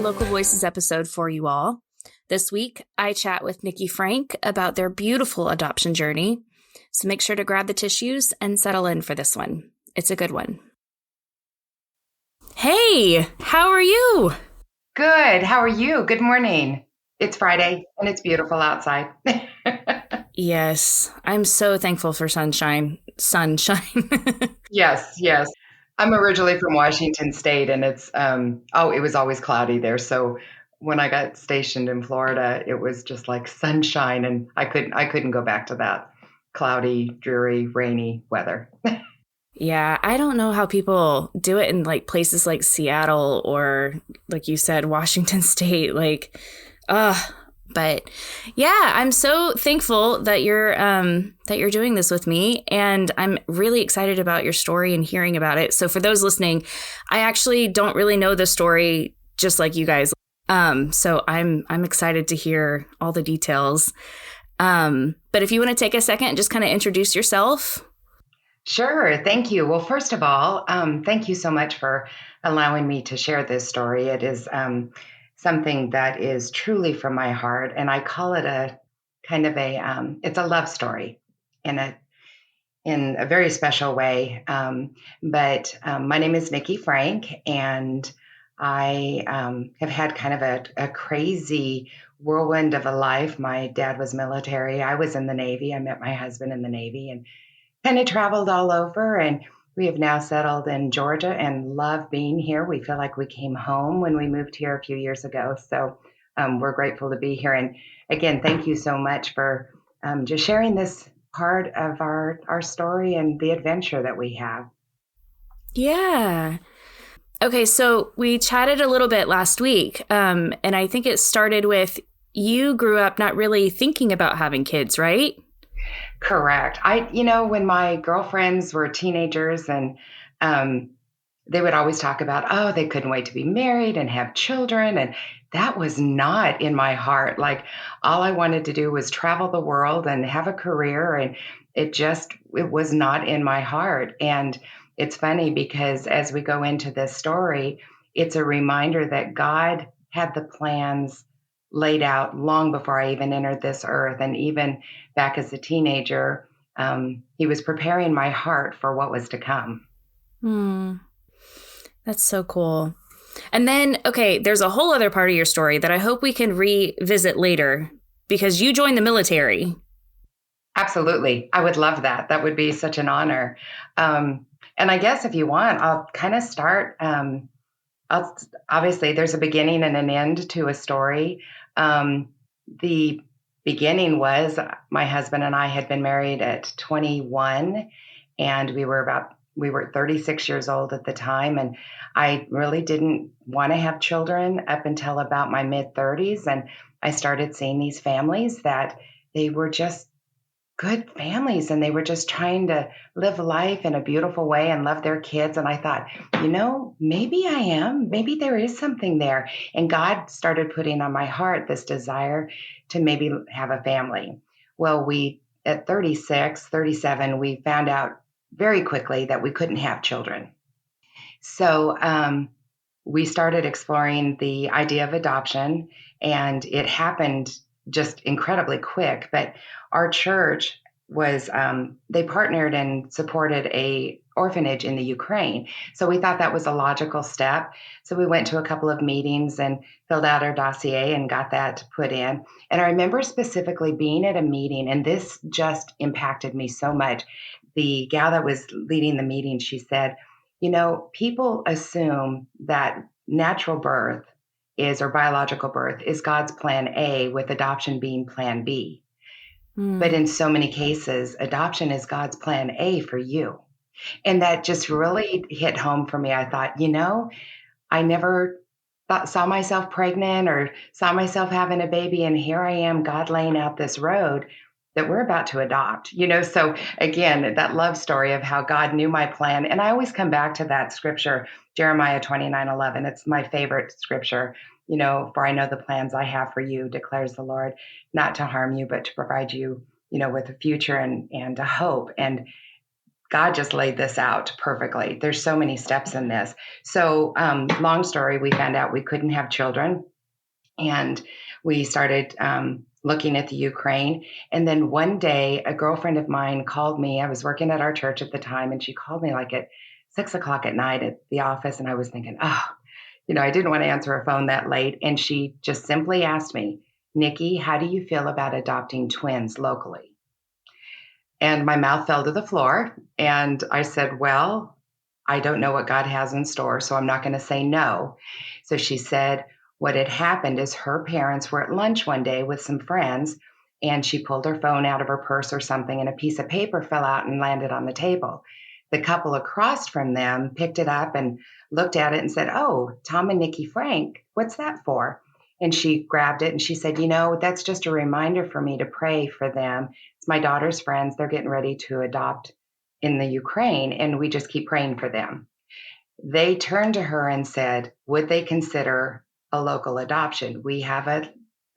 Local Voices episode for you all. This week, I chat with Nikkie Frank about their beautiful adoption journey. So make sure to grab the tissues and settle in for this one. It's a good one. Hey, how are you? Good. How are you? Good morning. It's Friday and it's beautiful outside. Yes, I'm so thankful for sunshine. Yes. I'm originally from Washington State and it was always cloudy there. So when I got stationed in Florida, it was just like sunshine and I couldn't go back to that cloudy, dreary, rainy weather. Yeah, I don't know how people do it in like places like Seattle or, like you said, Washington State. But yeah, I'm so thankful that you're doing this with me, and I'm really excited about your story and hearing about it. So for those listening, I actually don't really know the story just like you guys. So I'm excited to hear all the details. But if you want to take a second and just kind of introduce yourself. Sure. Thank you. Well, first of all, thank you so much for allowing me to share this story. It is something that is truly from my heart, and I call it a kind of it's a love story in a very special way. But my name is Nikkie Frank, and I have had kind of a crazy whirlwind of a life. My dad was military. I was in the Navy. I met my husband in the Navy, and kind of traveled all over, and we have now settled in Georgia and love being here. We feel like we came home when we moved here a few years ago. So we're grateful to be here. And again, thank you so much for just sharing this part of our story and the adventure that we have. Yeah. Okay, so we chatted a little bit last week, and I think it started with you grew up not really thinking about having kids, right? Correct. When my girlfriends were teenagers and they would always talk about, oh, they couldn't wait to be married and have children. And that was not in my heart. Like all I wanted to do was travel the world and have a career. And it was not in my heart. And it's funny because as we go into this story, it's a reminder that God had the plans laid out long before I even entered this earth. And even back as a teenager, he was preparing my heart for what was to come. That's so cool. And then, okay, there's a whole other part of your story that I hope we can revisit later because you joined the military. Absolutely. I would love that. That would be such an honor. And I guess if you want, I'll kind of start. Obviously, there's a beginning and an end to a story. The beginning was my husband and I had been married at 21, and we were 36 years old at the time. And I really didn't want to have children up until about my mid 30s. And I started seeing these families that they were just good families and they were just trying to live life in a beautiful way and love their kids. And I thought, maybe there is something there. And God started putting on my heart this desire to maybe have a family. Well, at 36, 37, we found out very quickly that we couldn't have children. So we started exploring the idea of adoption, and it happened just incredibly quick. But our church they partnered and supported a orphanage in the Ukraine. So we thought that was a logical step. So we went to a couple of meetings and filled out our dossier and got that put in. And I remember specifically being at a meeting, and this just impacted me so much. The gal that was leading the meeting, she said, people assume that natural birth or biological birth is God's plan A, with adoption being plan B. But in so many cases, adoption is God's plan A for you. And that just really hit home for me. I thought, I never saw myself pregnant or saw myself having a baby. And here I am, God laying out this road that we're about to adopt. So again, that love story of how God knew my plan. And I always come back to that scripture, Jeremiah 29:11. It's my favorite scripture. For I know the plans I have for you, declares the Lord, not to harm you, but to provide you, with a future and a hope. And God just laid this out perfectly. There's so many steps in this. So, long story, we found out we couldn't have children, and we started looking at the Ukraine. And then one day, a girlfriend of mine called me. I was working at our church at the time, and she called me like at 6 o'clock at night at the office. And I was thinking, oh, I didn't want to answer a phone that late. And she just simply asked me, Nikki, how do you feel about adopting twins locally? And my mouth fell to the floor. And I said, well, I don't know what God has in store, so I'm not going to say no. So she said, what had happened is her parents were at lunch one day with some friends, and she pulled her phone out of her purse or something, and a piece of paper fell out and landed on the table. The couple across from them picked it up and looked at it and said, oh, Tom and Nikkie Frank, what's that for? And she grabbed it and she said, that's just a reminder for me to pray for them. It's my daughter's friends. They're getting ready to adopt in the Ukraine, and we just keep praying for them. They turned to her and said, would they consider a local adoption? We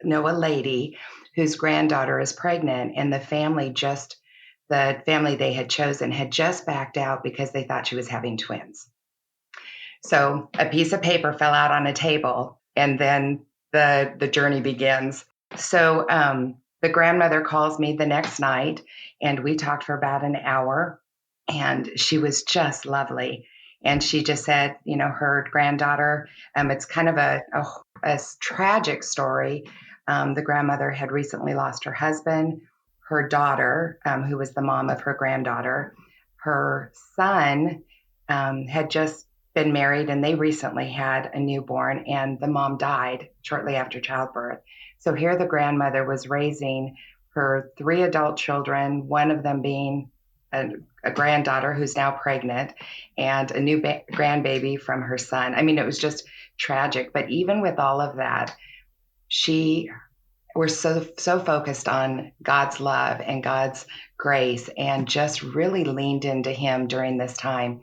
know a lady whose granddaughter is pregnant, and the family they had chosen had just backed out because they thought she was having twins. So a piece of paper fell out on a table, and then the journey begins. So the grandmother calls me the next night, and we talked for about an hour, and she was just lovely. And she just said, her granddaughter, it's kind of a tragic story. The grandmother had recently lost her husband, her daughter, who was the mom of her granddaughter, her son had just been married, and they recently had a newborn, and the mom died shortly after childbirth. So here the grandmother was raising her 3 adult children, one of them being a granddaughter who's now pregnant, and a new grandbaby from her son. I mean, it was just tragic. But even with all of that, we're so focused on God's love and God's grace, and just really leaned into Him during this time.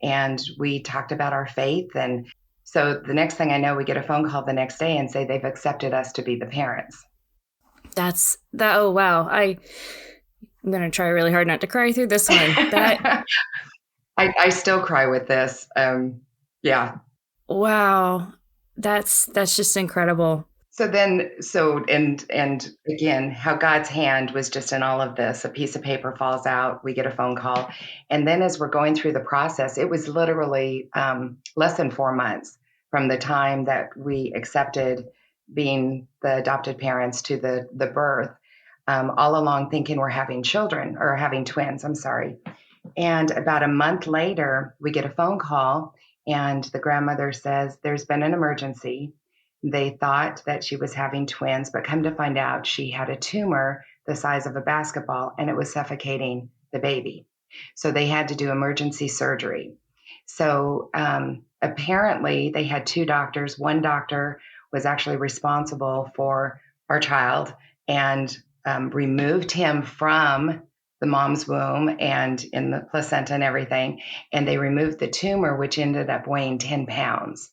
And we talked about our faith. And so the next thing I know, we get a phone call the next day and say they've accepted us to be the parents. Oh, wow. I'm going to try really hard not to cry through this one. I still cry with this. Yeah. Wow. That's just incredible. And again, how God's hand was just in all of this. A piece of paper falls out, we get a phone call. And then as we're going through the process, it was literally less than 4 months from the time that we accepted being the adopted parents to the birth, all along thinking we're having children, or having twins, I'm sorry. And about a month later, we get a phone call, and the grandmother says, there's been an emergency. They thought that she was having twins, but come to find out she had a tumor the size of a basketball, and it was suffocating the baby. So they had to do emergency surgery. So apparently they had 2 doctors. One doctor was actually responsible for our child and removed him from the mom's womb and in the placenta and everything. And they removed the tumor, which ended up weighing 10 pounds.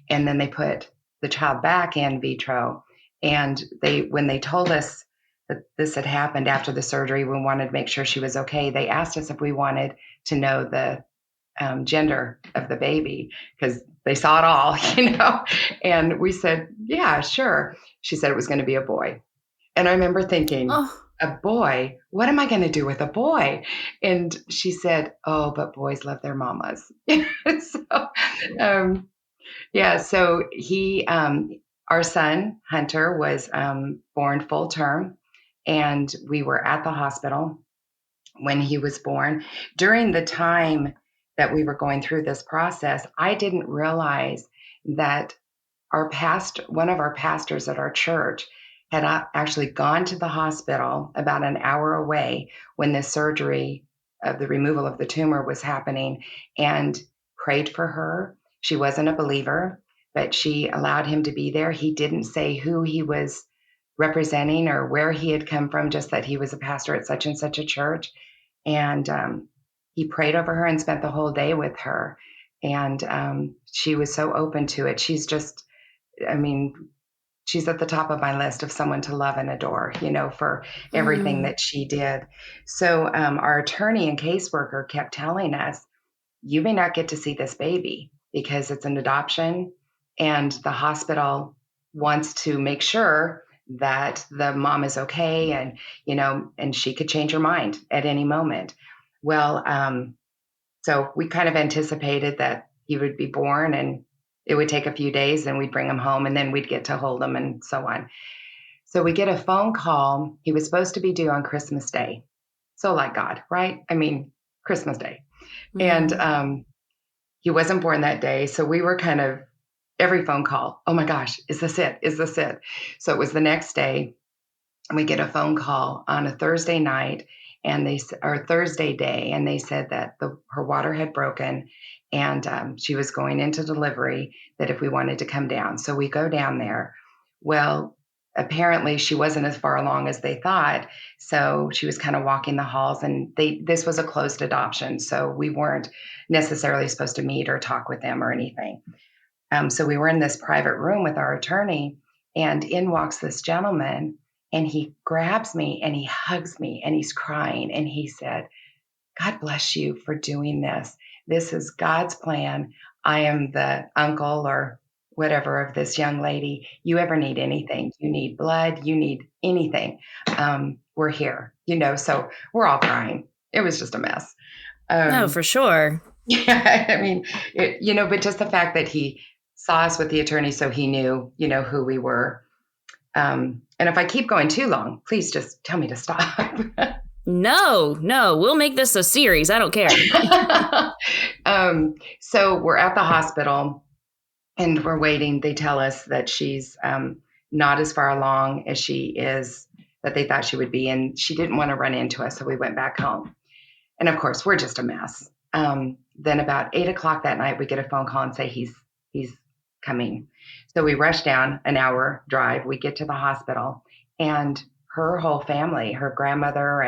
And then they put the child back in vitro. And when they told us that this had happened after the surgery, we wanted to make sure she was okay. They asked us if we wanted to know the gender of the baby, because they saw it all, And we said, yeah, sure. She said it was going to be a boy. And I remember thinking, a boy? What am I going to do with a boy? And she said, oh, but boys love their mamas. So he, our son, Hunter, was born full term, and we were at the hospital when he was born. During the time that we were going through this process, I didn't realize that one of our pastors at our church had actually gone to the hospital about an hour away when the surgery of the removal of the tumor was happening, and prayed for her. She wasn't a believer, but she allowed him to be there. He didn't say who he was representing or where he had come from, just that he was a pastor at such and such a church. And he prayed over her and spent the whole day with her. And she was so open to it. She's just, she's at the top of my list of someone to love and adore, for everything Mm. that she did. So our attorney and caseworker kept telling us, you may not get to see this baby because it's an adoption, and the hospital wants to make sure that the mom is okay, and and she could change her mind at any moment. Well, so we kind of anticipated that he would be born, and it would take a few days, and we'd bring him home, and then we'd get to hold him and so on. So we get a phone call. He was supposed to be due on Christmas Day. So like God, right? I mean, Christmas Day. And Mm. he wasn't born that day. So we were kind of every phone call, oh my gosh, is this it? Is this it? So it was the next day, and we get a phone call on a Thursday night, and or Thursday day, and they said that her water had broken, and she was going into delivery. That if we wanted to come down, so we go down there. Well, apparently she wasn't as far along as they thought, so she was kind of walking the halls, and this was a closed adoption, so we weren't necessarily supposed to meet or talk with them or anything. So we were in this private room with our attorney, and in walks this gentleman, and he grabs me and he hugs me and he's crying. And he said, God bless you for doing this. This is God's plan. I am the uncle or whatever of this young lady. You ever need anything, you need blood, you need anything, we're here, so we're all crying. It was just a mess. No, Um, for sure. yeah, I mean, but just the fact that he saw us with the attorney, so he knew, who we were. And if I keep going too long, please just tell me to stop. No, we'll make this a series. I don't care. So we're at the hospital and we're waiting. They tell us that she's not as far along as she is, that they thought she would be. And she didn't want to run into us. So we went back home. And of course, we're just a mess. Then about 8 o'clock that night, we get a phone call and say he's coming. So we rush down, an hour drive. We get to the hospital, and her whole family, her grandmother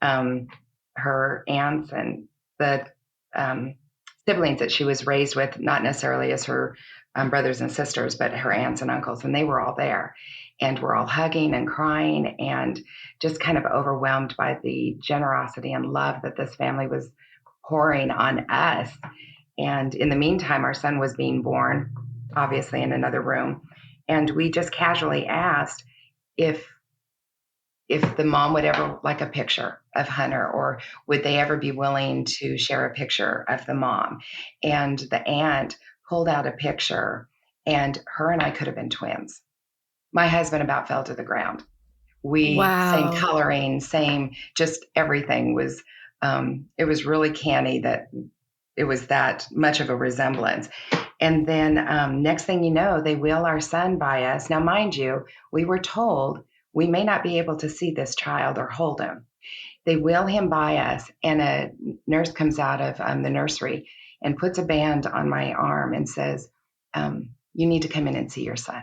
and her aunts and the siblings that she was raised with, not necessarily as her brothers and sisters, but her aunts and uncles, and they were all there. And we're all hugging and crying and just kind of overwhelmed by the generosity and love that this family was pouring on us. And in the meantime, our son was being born, obviously in another room. And we just casually asked if the mom would ever like a picture of Hunter, or would they ever be willing to share a picture of the mom. And the aunt pulled out a picture, and her and I could have been twins. My husband about fell to the ground. Same Wow. coloring, same, just everything was, it was really canny that it was that much of a resemblance. And then next thing you know, they wheel our son by us. Now, mind you, we were told we may not be able to see this child or hold him. They wheel him by us, and a nurse comes out of the nursery and puts a band on my arm and says, you need to come in and see your son.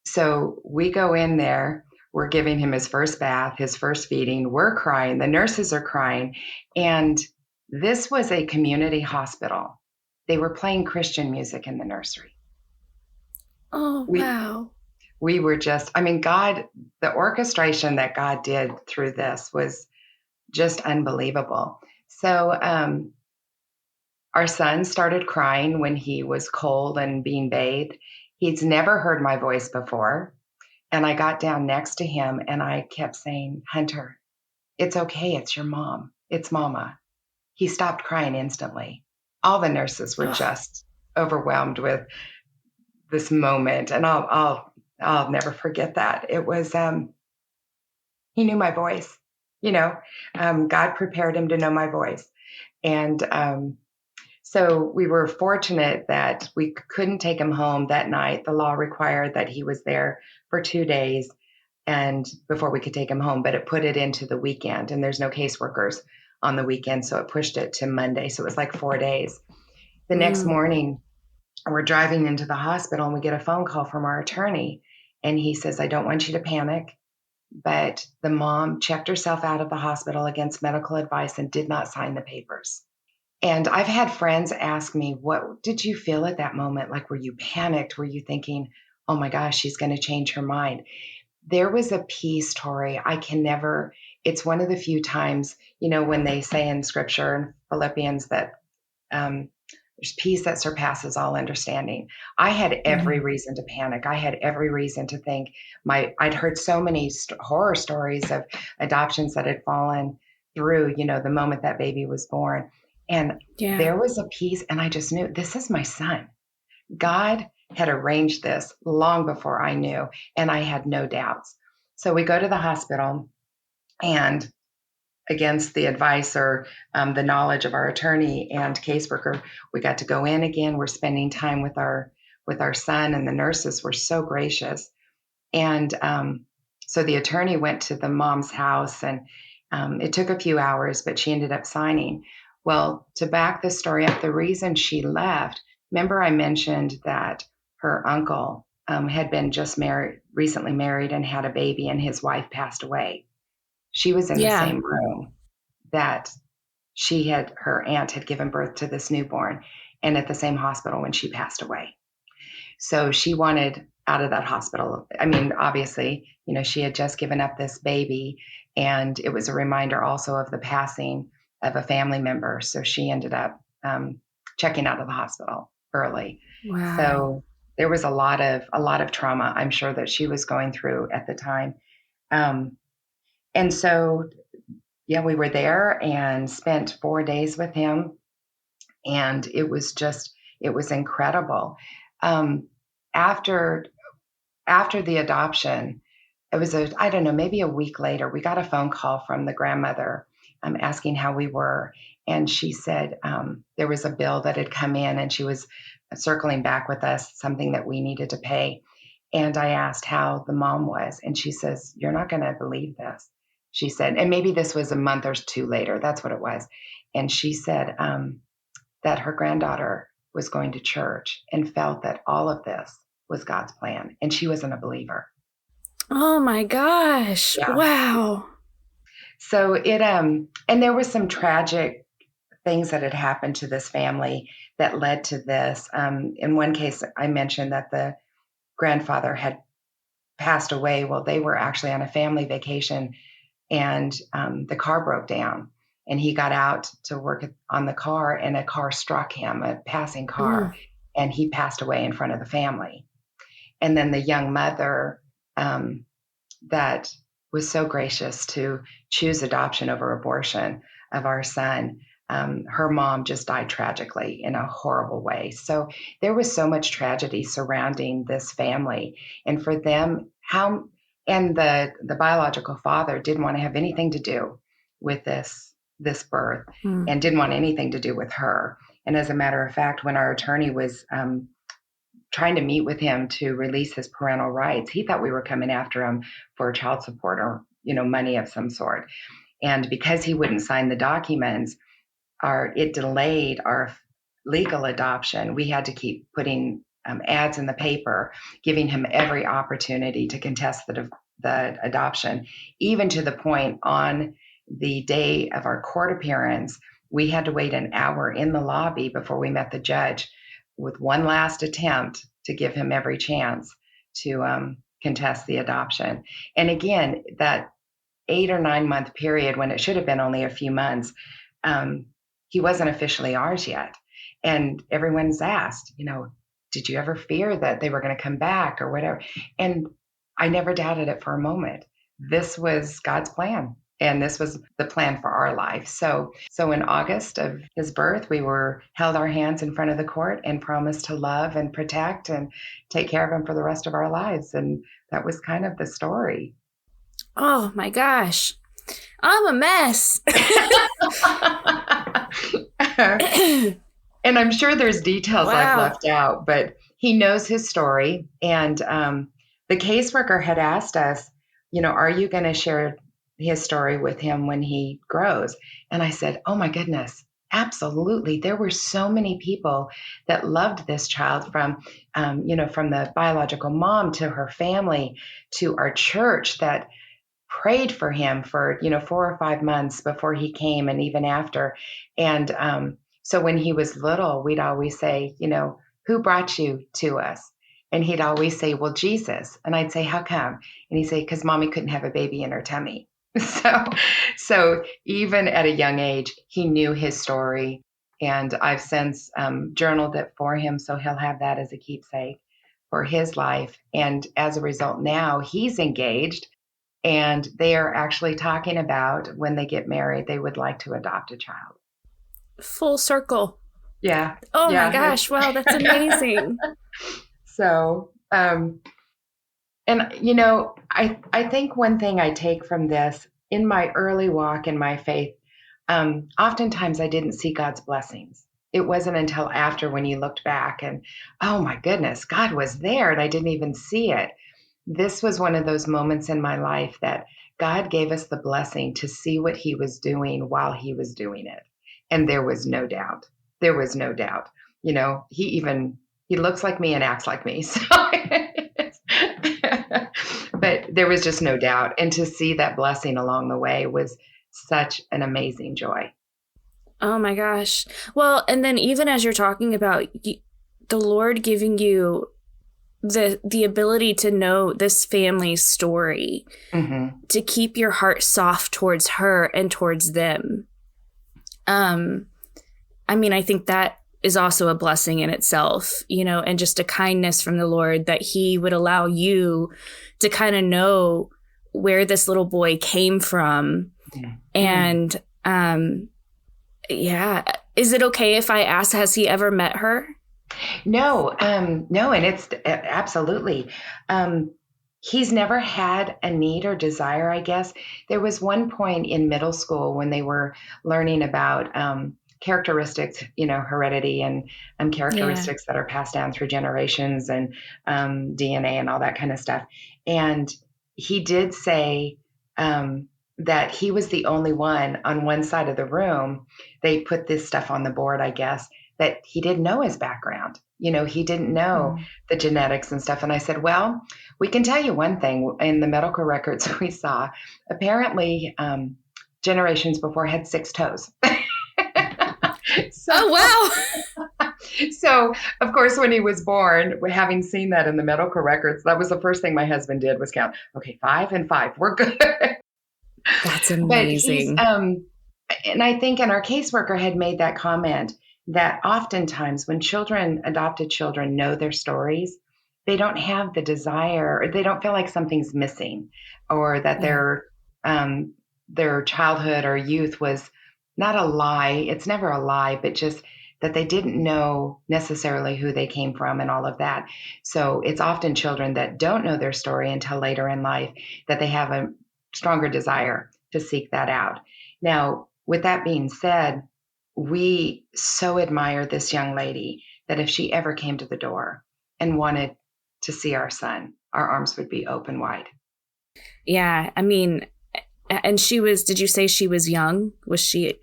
So we go in there, we're giving him his first bath, his first feeding, we're crying, the nurses are crying. And this was a community hospital. They were playing Christian music in the nursery. Oh, We wow. we were just, I mean, God, the orchestration that God did through this was just unbelievable. So our son started crying when he was cold and being bathed. He's never heard my voice before. And I got down next to him and I kept saying, Hunter, it's okay. It's your mom. It's mama. He stopped crying instantly. All the nurses were Oh, just overwhelmed with this moment. And I'll never forget that. It was, he knew my voice, God prepared him to know my voice. And, so we were fortunate that we couldn't take him home that night. The law required that he was there for 2 days and before we could take him home, but it put it into the weekend, and there's no caseworkers on the weekend. So it pushed it to Monday. So it was like 4 days. The next mm. morning, we're driving into the hospital and we get a phone call from our attorney. And he says, I don't want you to panic, but the mom checked herself out of the hospital against medical advice and did not sign the papers. And I've had friends ask me, what did you feel at that moment? Like, were you panicked? Were you thinking, oh my gosh, she's going to change her mind. There was a peace, Tori. I can never, it's one of the few times, when they say in scripture in Philippians that there's peace that surpasses all understanding. I had every reason to panic. I had every reason to think I'd heard so many horror stories of adoptions that had fallen through, the moment that baby was born. And there was a peace, and I just knew this is my son. God had arranged this long before I knew, and I had no doubts. So we go to the hospital, and against the advice or the knowledge of our attorney and caseworker, we got to go in again. We're spending time with our son, and the nurses were so gracious. And so the attorney went to the mom's house, and it took a few hours, but she ended up signing. Well, to back the story up, the reason she left, remember I mentioned that her uncle had been just recently married and had a baby, and his wife passed away. She was in the same room that her aunt had given birth to this newborn, and at the same hospital when she passed away. So she wanted out of that hospital. I mean, obviously, she had just given up this baby, and it was a reminder also of the passing of a family member. So she ended up checking out of the hospital early. Wow. So there was a lot of trauma, I'm sure, that she was going through at the time. And so, we were there and spent 4 days with him, and it was incredible. After the adoption, it was I don't know, maybe a week later, we got a phone call from the grandmother asking how we were. And she said there was a bill that had come in, and she was circling back with us, something that we needed to pay. And I asked how the mom was, and she says, "You're not going to believe this." She said, and maybe this was a month or two later, that's what it was. And she said that her granddaughter was going to church and felt that all of this was God's plan, and she wasn't a believer. Oh my gosh. Yeah. Wow. So and there was some tragic things that had happened to this family that led to this. In one case, I mentioned that the grandfather had passed away. Well, they were actually on a family vacation, and the car broke down, and he got out to work on the car, and a car struck him, a passing car, and he passed away in front of the family. And then the young mother that was so gracious to choose adoption over abortion of our son, her mom just died tragically in a horrible way. So there was so much tragedy surrounding this family, and for them, and the biological father didn't want to have anything to do with this birth, and didn't want anything to do with her. And as a matter of fact, when our attorney was trying to meet with him to release his parental rights, he thought we were coming after him for child support or money of some sort. And because he wouldn't sign the documents, it delayed our legal adoption. We had to keep putting ads in the paper, giving him every opportunity to contest the adoption, even to the point on the day of our court appearance, we had to wait an hour in the lobby before we met the judge with one last attempt to give him every chance to contest the adoption. And again, that 8 or 9 month period when it should have been only a few months, he wasn't officially ours yet. And everyone's asked, did you ever fear that they were going to come back or whatever? And I never doubted it for a moment. This was God's plan, and this was the plan for our life. So in August of his birth, we held our hands in front of the court and promised to love and protect and take care of him for the rest of our lives. And that was kind of the story. Oh my gosh. I'm a mess. And I'm sure there's details I've left out, but he knows his story. And the caseworker had asked us, are you going to share his story with him when he grows? And I said, oh my goodness, absolutely. There were so many people that loved this child, from the biological mom to her family to our church, that prayed for him for 4 or 5 months before he came, and even after. And so when he was little, we'd always say, who brought you to us? And he'd always say, well, Jesus. And I'd say, how come? And he'd say, because mommy couldn't have a baby in her tummy. So even at a young age, he knew his story. And I've since journaled it for him. So he'll have that as a keepsake for his life. And as a result, now he's engaged and they are actually talking about when they get married, they would like to adopt a child. Full circle. Yeah. Oh yeah. my gosh. Wow. That's amazing. So, and I think one thing I take from this in my early walk in my faith, oftentimes I didn't see God's blessings. It wasn't until after when you looked back and, oh my goodness, God was there and I didn't even see it. This was one of those moments in my life that God gave us the blessing to see what he was doing while he was doing it. And there was no doubt. There was no doubt. He looks like me and acts like me. So but there was just no doubt. And to see that blessing along the way was such an amazing joy. Oh my gosh. Well, and then even as you're talking about the Lord giving you the ability to know this family's story, to keep your heart soft towards her and towards them. I mean, I think that is also a blessing in itself, and just a kindness from the Lord that he would allow you to kind of know where this little boy came from. And, yeah. Is it okay if I ask, has he ever met her? No. And it's absolutely, he's never had a need or desire, I guess. There was one point in middle school when they were learning about, characteristics, heredity and characteristics that are passed down through generations and DNA and all that kind of stuff. And he did say that he was the only one on one side of the room. They put this stuff on the board, I guess, that he didn't know his background. He didn't know the genetics and stuff. And I said, well, we can tell you one thing. In the medical records we saw, apparently generations before had 6 toes. Oh, wow. So, of course, when he was born, having seen that in the medical records, that was the first thing my husband did was count. Okay, 5 and 5, we're good. That's amazing. But and I think, and our caseworker had made that comment that oftentimes when adopted children know their stories, they don't have the desire, or they don't feel like something's missing, or that their childhood or youth was not a lie. It's never a lie, but just that they didn't know necessarily who they came from and all of that. So it's often children that don't know their story until later in life that they have a stronger desire to seek that out. Now, with that being said, we so admire this young lady that if she ever came to the door and wanted to see our son, our arms would be open wide. Yeah. I mean, and did you say she was young? Was she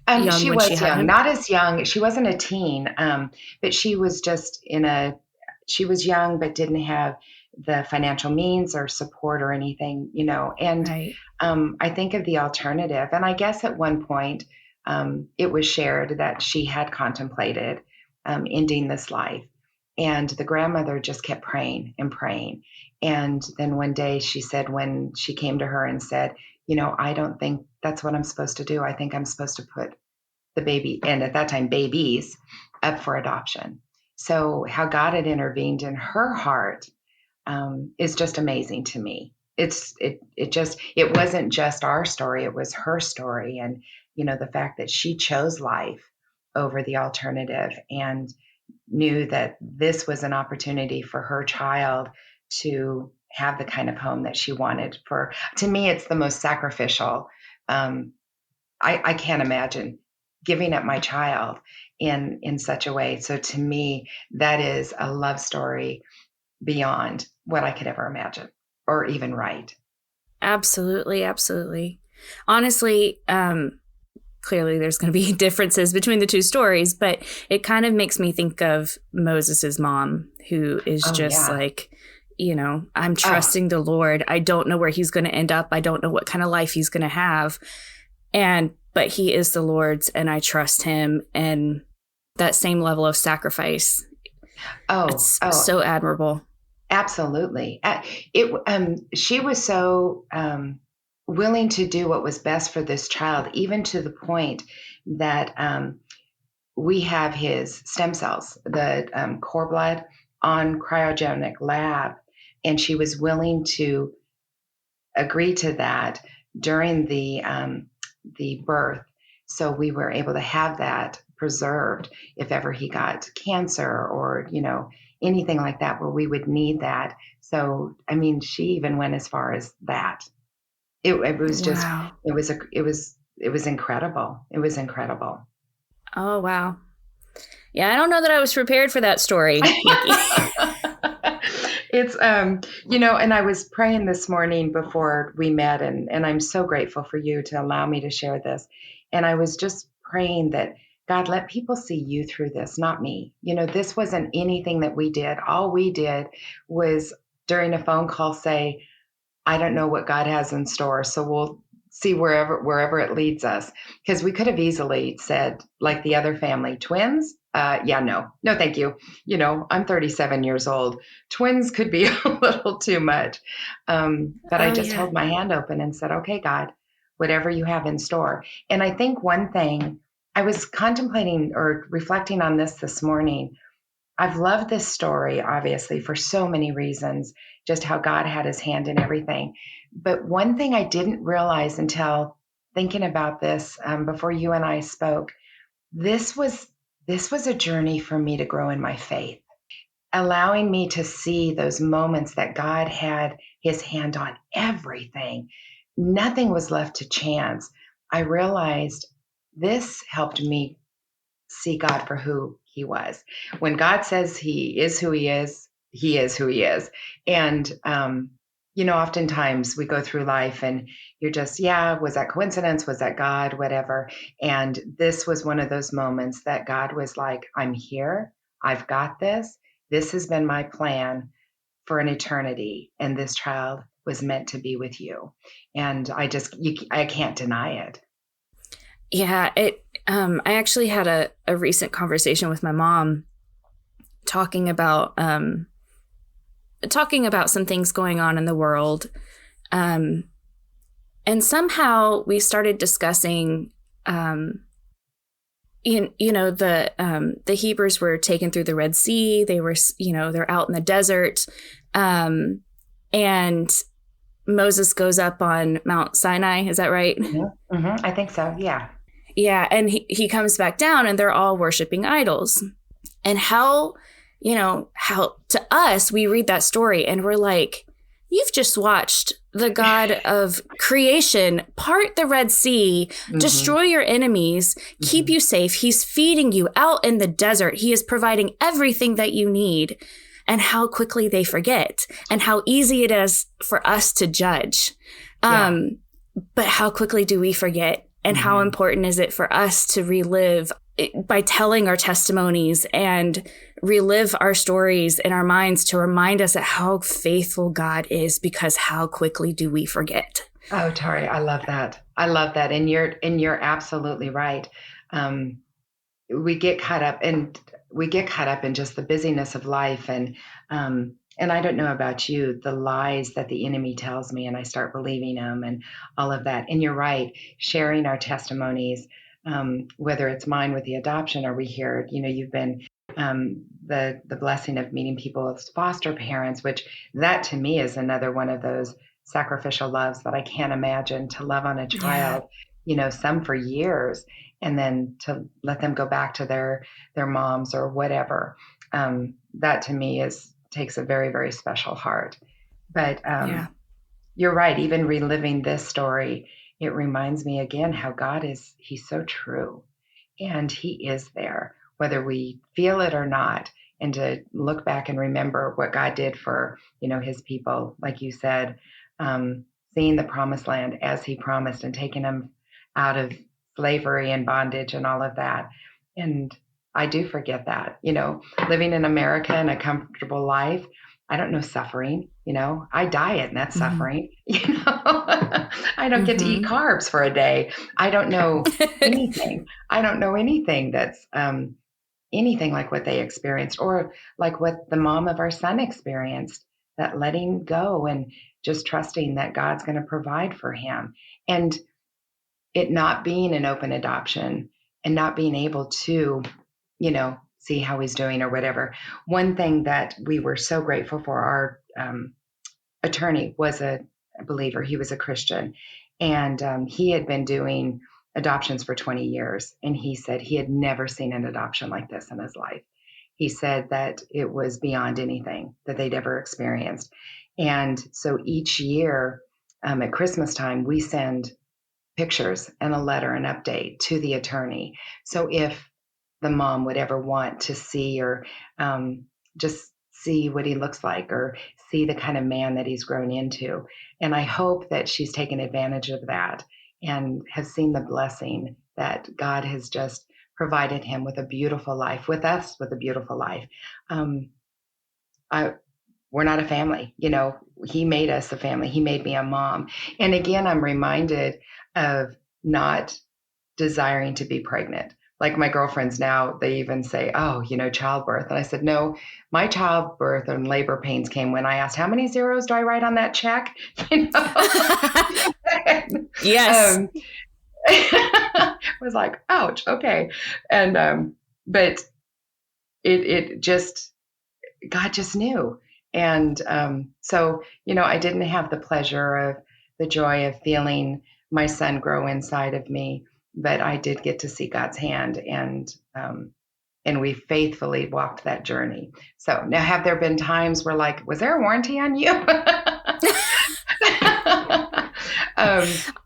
young? She was young, not as young. She wasn't a teen, but she was just she was young, but didn't have the financial means or support or anything, and right. I think of the alternative. And I guess at one point it was shared that she had contemplated ending this life. And the grandmother just kept praying and praying. And then one day she said, when she came to her and said, I don't think that's what I'm supposed to do. I think I'm supposed to put the baby, and at that time, babies, up for adoption. So how God had intervened in her heart is just amazing to me. It wasn't just our story. It was her story. And, the fact that she chose life over the alternative and knew that this was an opportunity for her child to have the kind of home that she wanted. To me, it's the most sacrificial. I can't imagine giving up my child in such a way. So to me, that is a love story beyond what I could ever imagine or even write. Absolutely. Absolutely. Honestly, clearly there's going to be differences between the two stories, but it kind of makes me think of Moses's mom, who is like, I'm trusting the Lord. I don't know where he's going to end up. I don't know what kind of life he's going to have. But he is the Lord's and I trust him. And that same level of sacrifice. It's so admirable. Absolutely. She was so willing to do what was best for this child, even to the point that we have his stem cells, the cord blood, on cryogenic lab, and she was willing to agree to that during the birth, so we were able to have that preserved if ever he got cancer or anything like that where we would need that. So I mean, she even went as far as that. It was just Wow. it was incredible. It was incredible. Oh, wow. Yeah, I don't know that I was prepared for that story, Nikki. It's and I was praying this morning before we met, and I'm so grateful for you to allow me to share this. And I was just praying that God, let people see you through this, not me. This wasn't anything that we did. All we did was during a phone call say, I don't know what God has in store, so we'll see wherever it leads us. Because we could have easily said, like the other family, twins. Yeah, no, thank you. I'm 37 years old. Twins could be a little too much. But I Oh, just yeah. held my hand open and said, okay, God, whatever you have in store. And I think one thing I was contemplating or reflecting on this morning. I've loved this story, obviously, for so many reasons, just how God had his hand in everything. But one thing I didn't realize until thinking about this before you and I spoke, this was a journey for me to grow in my faith, allowing me to see those moments that God had his hand on everything. Nothing was left to chance. I realized this helped me see God for who he was. When God says he is who he is who he is. And, oftentimes we go through life and you're just, yeah, was that coincidence? Was that God? Whatever. And this was one of those moments that God was like, I'm here. I've got this. This has been my plan for an eternity. And this child was meant to be with you. And I can't deny it. Yeah, I actually had a recent conversation with my mom talking about some things going on in the world. And somehow we started discussing, the Hebrews were taken through the Red Sea. They were, they're out in the desert. And Moses goes up on Mount Sinai. Is that right? Mm-hmm. Mm-hmm. I think so. Yeah. Yeah. And he comes back down and they're all worshiping idols. And how to us, we read that story and we're like, you've just watched the God of creation part the Red Sea, Mm-hmm. destroy your enemies, keep Mm-hmm. you safe. He's feeding you out in the desert. He is providing everything that you need. And how quickly they forget and how easy it is for us to judge. Yeah. But how quickly do we forget? And Mm-hmm. how important is it for us to relive by telling our testimonies and relive our stories in our minds to remind us of how faithful God is, because how quickly do we forget? Oh, Tori, I love that. I love that. And you're absolutely right. We get caught up in just the busyness of life. And I don't know about you, the lies that the enemy tells me, and I start believing them and all of that. And you're right, sharing our testimonies, whether it's mine with the adoption or we hear, you've been the blessing of meeting people as foster parents, which that to me is another one of those sacrificial loves that I can't imagine, to love on a Yeah. child, some for years, and then to let them go back to their moms or whatever. That to me takes a very, very special heart. But Yeah. you're right. Even reliving this story, it reminds me again how he's so true, and he is there, whether we feel it or not. And to look back and remember what God did for, his people, like you said, seeing the promised land as he promised and taking them out of slavery and bondage and all of that. And I do forget that, living in America in a comfortable life, I don't know suffering, I diet and that's Mm-hmm. suffering, I don't get to eat Mm-hmm. carbs for a day. I don't know anything. I don't know anything that's anything like what they experienced or like what the mom of our son experienced. that letting go and just trusting that God's going to provide for him. And it not being an open adoption and not being able to, see how he's doing or whatever. One thing that we were so grateful for, our attorney was a believer. He was a Christian, and he had been doing adoptions for 20 years. And he said he had never seen an adoption like this in his life. He said that it was beyond anything that they'd ever experienced. And so each year at Christmas time, we send pictures and a letter, an update to the attorney. So if the mom would ever want to see or just see what he looks like or see the kind of man that he's grown into. And I hope that she's taken advantage of that and has seen the blessing that God has just provided him with a beautiful life, with us with a beautiful life. We're not a family, he made us a family. He made me a mom. And again, I'm reminded of not desiring to be pregnant. Like my girlfriends now, they even say, oh, childbirth. And I said, no, my childbirth and labor pains came when I asked, how many zeros do I write on that check? Yes. I was like, ouch. Okay. And, but it just, God just knew. And so, I didn't have the pleasure of the joy of feeling my son grow inside of me, but I did get to see God's hand, and we faithfully walked that journey. So now, have there been times where was there a warranty on you?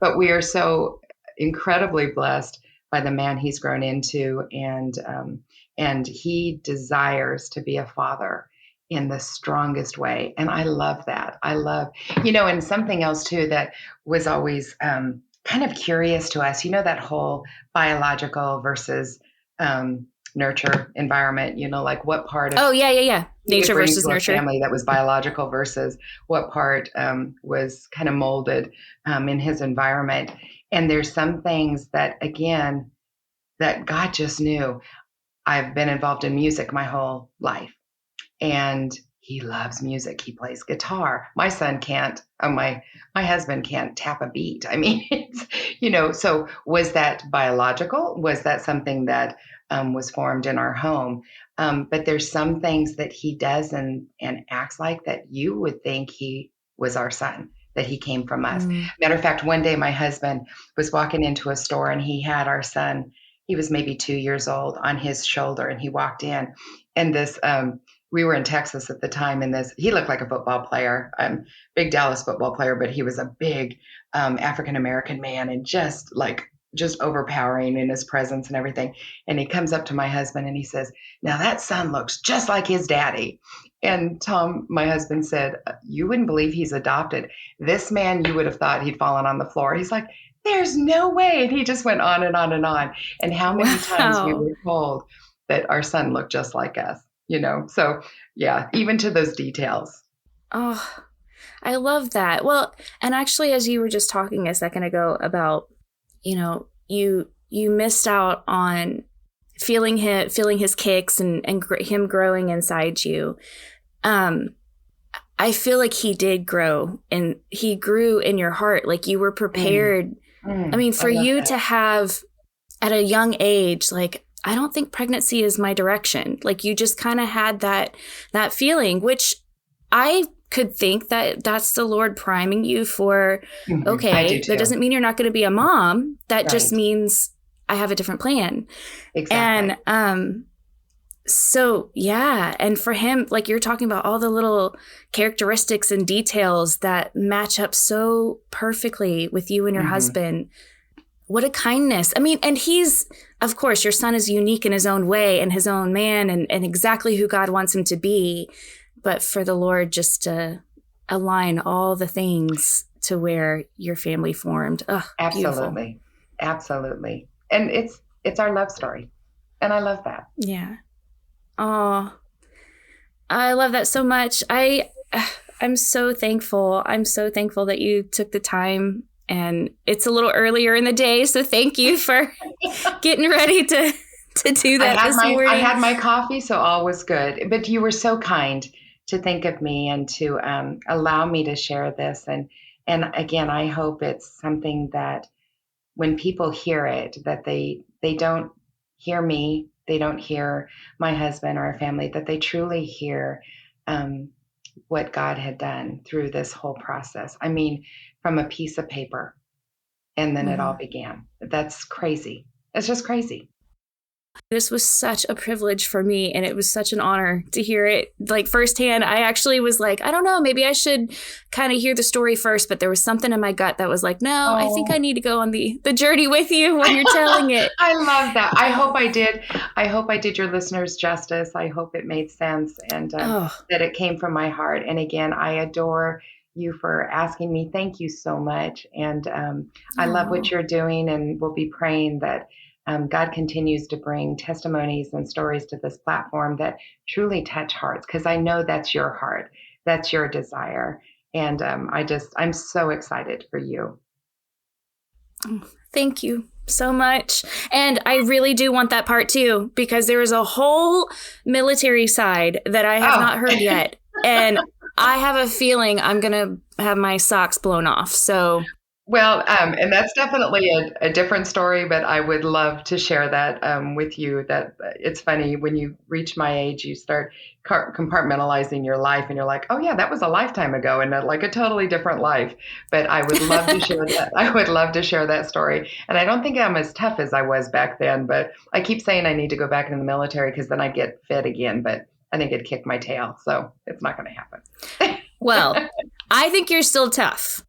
But we are so incredibly blessed by the man he's grown into, and he desires to be a father in the strongest way. And I love that. And something else too that was always kind of curious to us, that whole biological versus nurture environment, what part of nature versus nurture family that was biological versus what part was kind of molded in his environment. And there's some things that, again, that God just knew. I've been involved in music my whole life, and he loves music. He plays guitar. My son can't, my husband can't tap a beat. I mean, it's, so was that biological? Was that something that was formed in our home? But there's some things that he does and acts like that you would think he was our son, that he came from us. Matter of fact, one day my husband was walking into a store and he had our son, he was maybe 2 years old, on his shoulder, and he walked in, and this, we were in Texas at the time, and he looked like a football player, big Dallas football player, but he was a big African-American man, and just overpowering in his presence and everything. And he comes up to my husband and he says, now that son looks just like his daddy. And Tom, my husband, said, you wouldn't believe he's adopted. This man, you would have thought he'd fallen on the floor. He's like, there's no way. And he just went on and on and on. And how many times we were told that our son looked just like us, So yeah, even to those details. Oh, I love that. Well, and actually, as you were just talking a second ago about, you missed out on feeling his kicks and him growing inside you. I feel like he did grow, and he grew in your heart. Like you were prepared. I mean, for you to have at a young age, I don't think pregnancy is my direction. You just kind of had that feeling, which I could think that that's the Lord priming you for, okay, that doesn't mean you're not going to be a mom. That just means I have a different plan. Exactly. And so, yeah. And for him, you're talking about all the little characteristics and details that match up so perfectly with you and your husband. What a kindness. I mean, and he's, of course, your son is unique in his own way and his own man and exactly who God wants him to be. But for the Lord just to align all the things to where your family formed. Oh, absolutely. Beautiful. Absolutely. And it's our love story. And I love that. Yeah. Oh, I love that so much. I'm so thankful. I'm so thankful that you took the time, and it's a little earlier in the day. So thank you for getting ready to do that this morning. I had my coffee, so all was good. But you were so kind. think of me and to allow me to share this. And again, I hope it's something that when people hear it, that they don't hear me, they don't hear my husband or our family, that they truly hear what God had done through this whole process. I mean, from a piece of paper, and then it all began. That's crazy. It's just crazy. This was such a privilege for me, and it was such an honor to hear it like firsthand. I actually was like, I don't know, maybe I should kind of hear the story first, but there was something in my gut that was like, no, I think I need to go on the journey with you when you're telling it. I love that. I hope I did. I hope I did your listeners justice. I hope it made sense and that it came from my heart. And again, I adore you for asking me. Thank you so much. And I love what you're doing, and we'll be praying that God continues to bring testimonies and stories to this platform that truly touch hearts, because I know that's your heart, that's your desire. And I'm so excited for you. Thank you so much. And I really do want that part too, because there is a whole military side that I have not heard yet. And I have a feeling I'm going to have my socks blown off. So... Well, and that's definitely a different story, but I would love to share that with you. That it's funny, when you reach my age, you start compartmentalizing your life, and you're like, oh yeah, that was a lifetime ago, and like a totally different life. But I would love to share that. I would love to share that story. And I don't think I'm as tough as I was back then, but I keep saying I need to go back into the military because then I get fit again. But I think it'd kick my tail, so it's not going to happen. Well, I think you're still tough.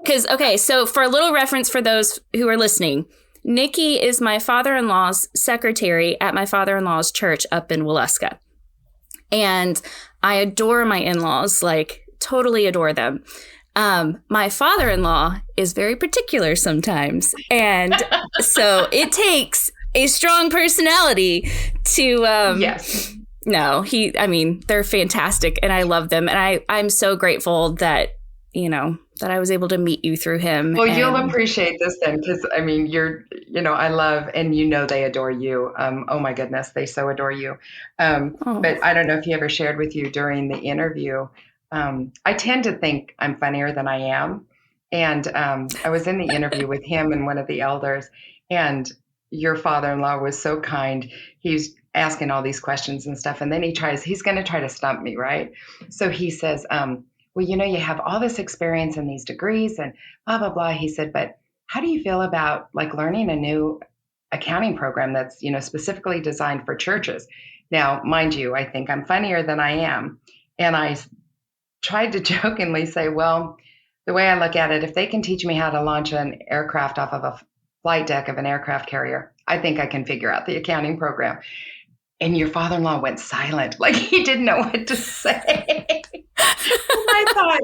Okay. So for a little reference for those who are listening, Nikkie is my father-in-law's secretary at my father-in-law's church up in Waleska. And I adore my in-laws, like totally adore them. My father-in-law is very particular sometimes. And so it takes a strong personality to... Yes. No, they're fantastic and I love them. And I'm so grateful that that I was able to meet you through him. Well, you'll appreciate this then, because I love, and they adore you. Oh my goodness, they so adore you. But I don't know if he ever shared with you during the interview. I tend to think I'm funnier than I am. And I was in the interview with him and one of the elders, and your father-in-law was so kind. He's asking all these questions and stuff. And then he's going to try to stump me, right? So he says, well, you have all this experience and these degrees and blah, blah, blah. He said, but how do you feel about like learning a new accounting program that's, specifically designed for churches? Now, mind you, I think I'm funnier than I am. And I tried to jokingly say, well, the way I look at it, if they can teach me how to launch an aircraft off of a flight deck of an aircraft carrier, I think I can figure out the accounting program. And your father-in-law went silent, like he didn't know what to say. I thought,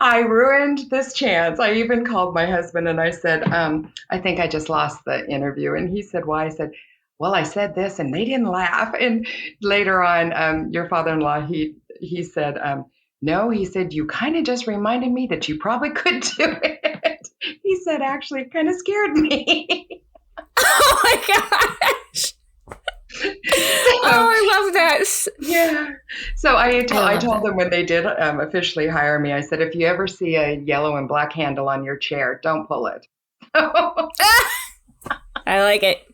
I ruined this chance. I even called my husband and I said, I think I just lost the interview. And he said, why? I said, well, I said this and they didn't laugh. And later on, your father-in-law, he said, no, he said, you kind of just reminded me that you probably could do it. He said, actually, it kind of scared me. Oh my gosh. I love that. Yeah. So I told them when they did officially hire me, I said, if you ever see a yellow and black handle on your chair, don't pull it. I like it.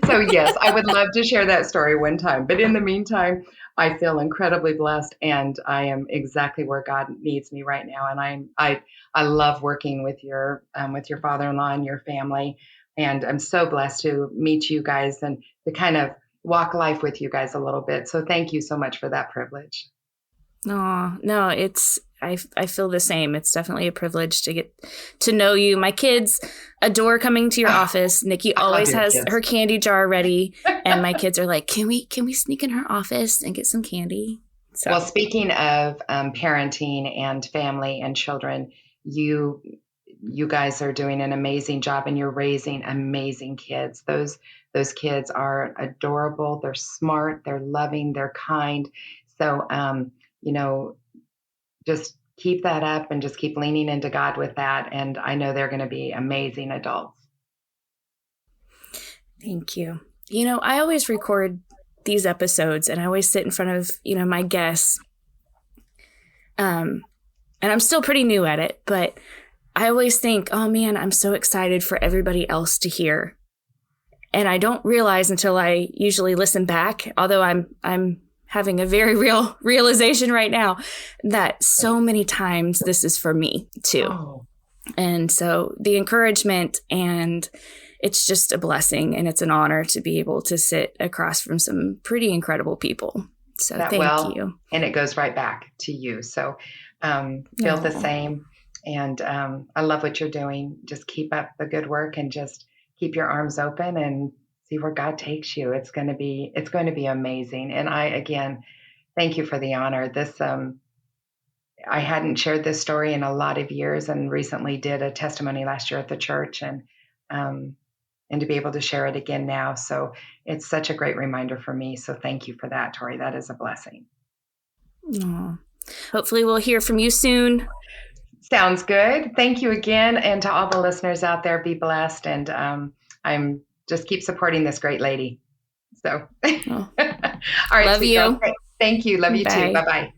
So yes, I would love to share that story one time. But in the meantime, I feel incredibly blessed, and I am exactly where God needs me right now. And I love working with your father-in-law and your family. And I'm so blessed to meet you guys and to kind of walk life with you guys a little bit. So thank you so much for that privilege. Oh, no, I feel the same. It's definitely a privilege to get to know you. My kids adore coming to your office. Nikkie always has her candy jar ready. And my kids are like, can we sneak in her office and get some candy? So. Well, speaking of parenting and family and children, you guys are doing an amazing job, and you're raising amazing kids. Those kids are adorable. They're smart. They're loving. They're kind. So, just keep that up and just keep leaning into God with that. And I know they're going to be amazing adults. Thank you. I always record these episodes, and I always sit in front of, my guests. And I'm still pretty new at it, but I always think, oh man, I'm so excited for everybody else to hear. And I don't realize until I usually listen back, although I'm having a very real realization right now that so many times this is for me too. Oh. And so the encouragement, and it's just a blessing, and it's an honor to be able to sit across from some pretty incredible people. So thank you. And it goes right back to you. So feel the same. And I love what you're doing. Just keep up the good work and just keep your arms open and see where God takes you. It's going to be amazing. And I, again, thank you for the honor. This, I hadn't shared this story in a lot of years, and recently did a testimony last year at the church, and to be able to share it again now. So it's such a great reminder for me. So thank you for that, Tori. That is a blessing. Aww. Hopefully we'll hear from you soon. Sounds good. Thank you again. And to all the listeners out there, be blessed. And I'm just keep supporting this great lady. So, all right. Love you. Thank you. Love you too. Bye-bye.